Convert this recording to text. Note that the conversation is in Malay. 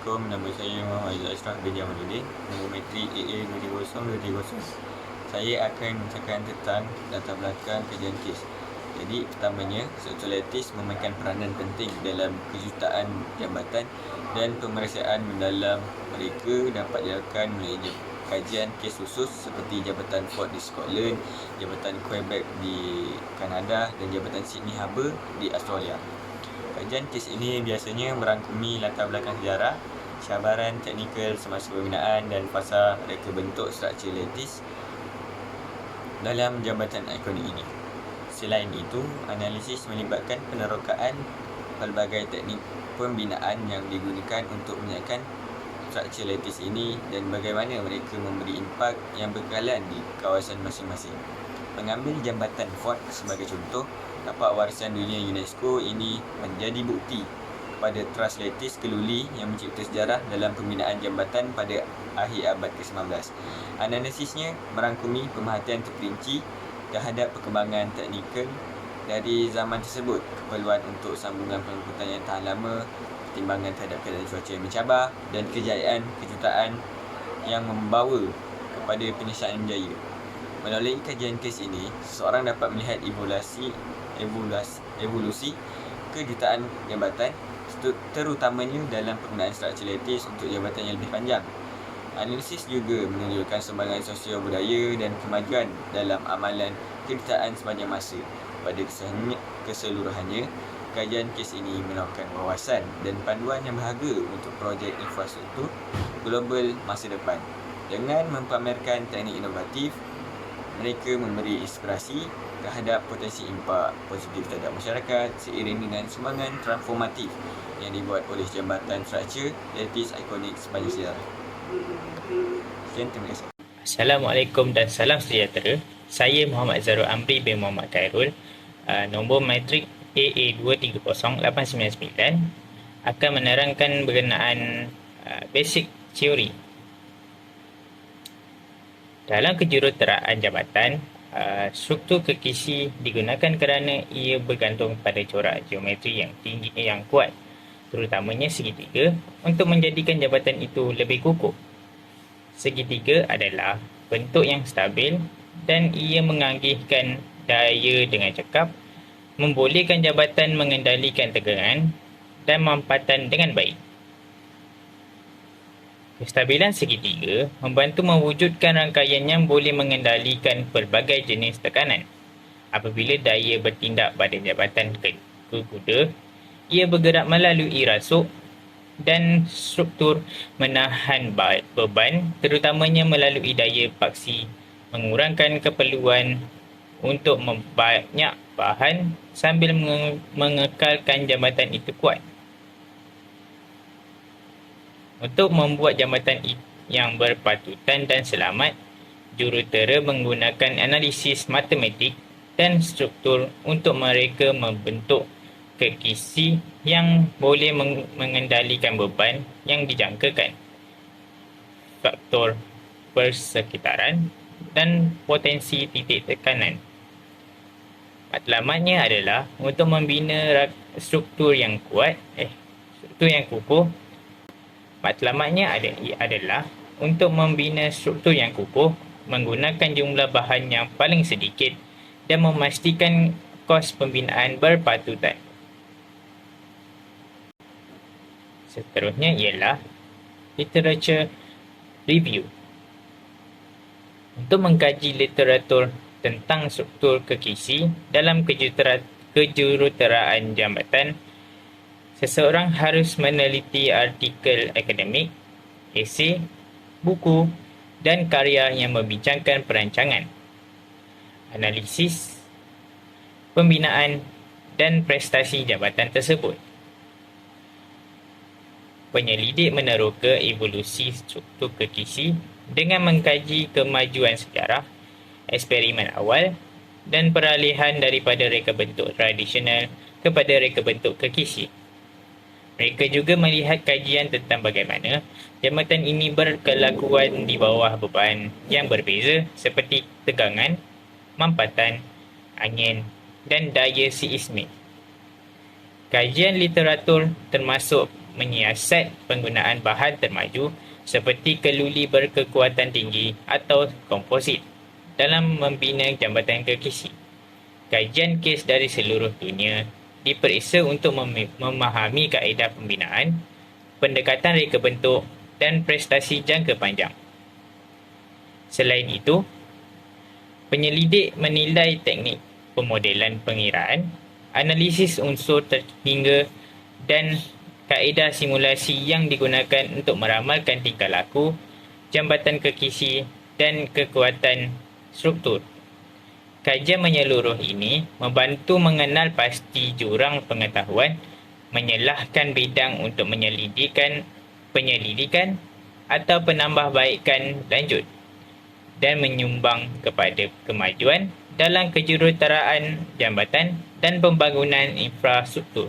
Assalamualaikum, nama saya Muhammad Aizat Ashraf bin Jamaluddin, nombor metrik AA23020. Saya akan menceritakan tentang latar belakang kajian kes. Jadi pertamanya, struktur lattice memainkan peranan penting dalam kejutaan jambatan dan pemeriksaan mendalam mereka dapat dilakukan melalui kajian kes khusus seperti Jabatan Fort di Scotland, Jabatan Quebec di Kanada dan Jabatan Sydney Harbour di Australia. Kajian kes ini biasanya merangkumi latar belakang sejarah, cabaran teknikal semasa pembinaan dan fasa reka bentuk struktur lattice dalam jambatan ikonik ini. Selain itu, analisis melibatkan penerokaan pelbagai teknik pembinaan yang digunakan untuk menyiapkan struktur lattice ini dan bagaimana mereka memberi impak yang berkekalan di kawasan masing-masing. Mengambil jambatan Fort sebagai contoh, tapak warisan dunia UNESCO ini menjadi bukti kepada Trust Lattice Keluli yang mencipta sejarah dalam pembinaan jambatan pada akhir abad ke-19. Analisisnya merangkumi pemerhatian terperinci terhadap perkembangan teknikal dari zaman tersebut, keperluan untuk sambungan pengangkutan yang tahan lama, pertimbangan terhadap keadaan cuaca yang mencabar dan kejayaan kejutaan yang membawa kepada penyelesaian berjaya. Melalui kajian kes ini, seseorang dapat melihat evolusi kejutaan jambatan, terutamanya dalam penggunaan struktur lattice untuk jambatan yang lebih panjang. Analisis juga menunjukkan sumbangan sosial budaya dan kemajuan dalam amalan kejutaan sepanjang masa. Pada keseluruhannya, kajian kes ini menawarkan wawasan dan panduan yang berharga untuk projek infrastruktur global masa depan. Dengan mempamerkan teknik inovatif, mereka memberi inspirasi terhadap potensi impak positif terhadap masyarakat seiring dengan sumbangan transformatif yang dibuat oleh jambatan struktur lattice ikonik sepanjang sejarah. Sekian, terima kasih. Assalamualaikum dan salam sejahtera. Saya Muhammad Zarul Amri bin Muhammad Khairul, nombor matrik AA230899, akan menerangkan berkenaan basic teori. Dalam kejuruteraan jambatan, struktur kekisi digunakan kerana ia bergantung pada corak geometri yang tinggi yang kuat, terutamanya segitiga, untuk menjadikan jambatan itu lebih kukuh. Segitiga adalah bentuk yang stabil dan ia menganggihkan daya dengan cekap, membolehkan jambatan mengendalikan tegangan dan mampatan dengan baik. Kestabilan segitiga membantu mewujudkan rangkaian yang boleh mengendalikan pelbagai jenis tekanan. Apabila daya bertindak pada jambatan ke kuda, ia bergerak melalui rasuk dan struktur menahan beban, terutamanya melalui daya paksi, mengurangkan keperluan untuk membanyak bahan sambil mengekalkan jambatan itu kuat. Untuk membuat jambatan yang berpatutan dan selamat, jurutera menggunakan analisis matematik dan struktur untuk mereka membentuk kekisi yang boleh mengendalikan beban yang dijangkakan, faktor persekitaran dan potensi titik tekanan. Matlamatnya adalah untuk membina struktur yang kukuh. Matlamatnya adalah untuk membina struktur yang kukuh menggunakan jumlah bahan yang paling sedikit dan memastikan kos pembinaan berpatutan. Seterusnya ialah literature review. Untuk mengkaji literatur tentang struktur kekisi dalam kejuruteraan jambatan, seseorang harus meneliti artikel akademik, esei, buku dan karya yang membincangkan perancangan, analisis, pembinaan dan prestasi jambatan tersebut. Penyelidik meneroka evolusi struktur kekisi dengan mengkaji kemajuan sejarah, eksperimen awal dan peralihan daripada reka bentuk tradisional kepada reka bentuk kekisi. Mereka juga melihat kajian tentang bagaimana jambatan ini berkelakuan di bawah beban yang berbeza seperti tegangan, mampatan, angin dan daya seismik. Kajian literatur termasuk menyiasat penggunaan bahan termaju seperti keluli berkekuatan tinggi atau komposit dalam membina jambatan kekisi. Kajian kes dari seluruh dunia diperiksa untuk memahami kaedah pembinaan, pendekatan reka bentuk dan prestasi jangka panjang. Selain itu, penyelidik menilai teknik pemodelan pengiraan, analisis unsur terhingga dan kaedah simulasi yang digunakan untuk meramalkan tingkah laku, jambatan kekisi dan kekuatan struktur. Kajian menyeluruh ini membantu mengenal pasti jurang pengetahuan, menyelahkan bidang untuk penyelidikan atau penambahbaikan lanjut dan menyumbang kepada kemajuan dalam kejuruteraan jambatan dan pembangunan infrastruktur.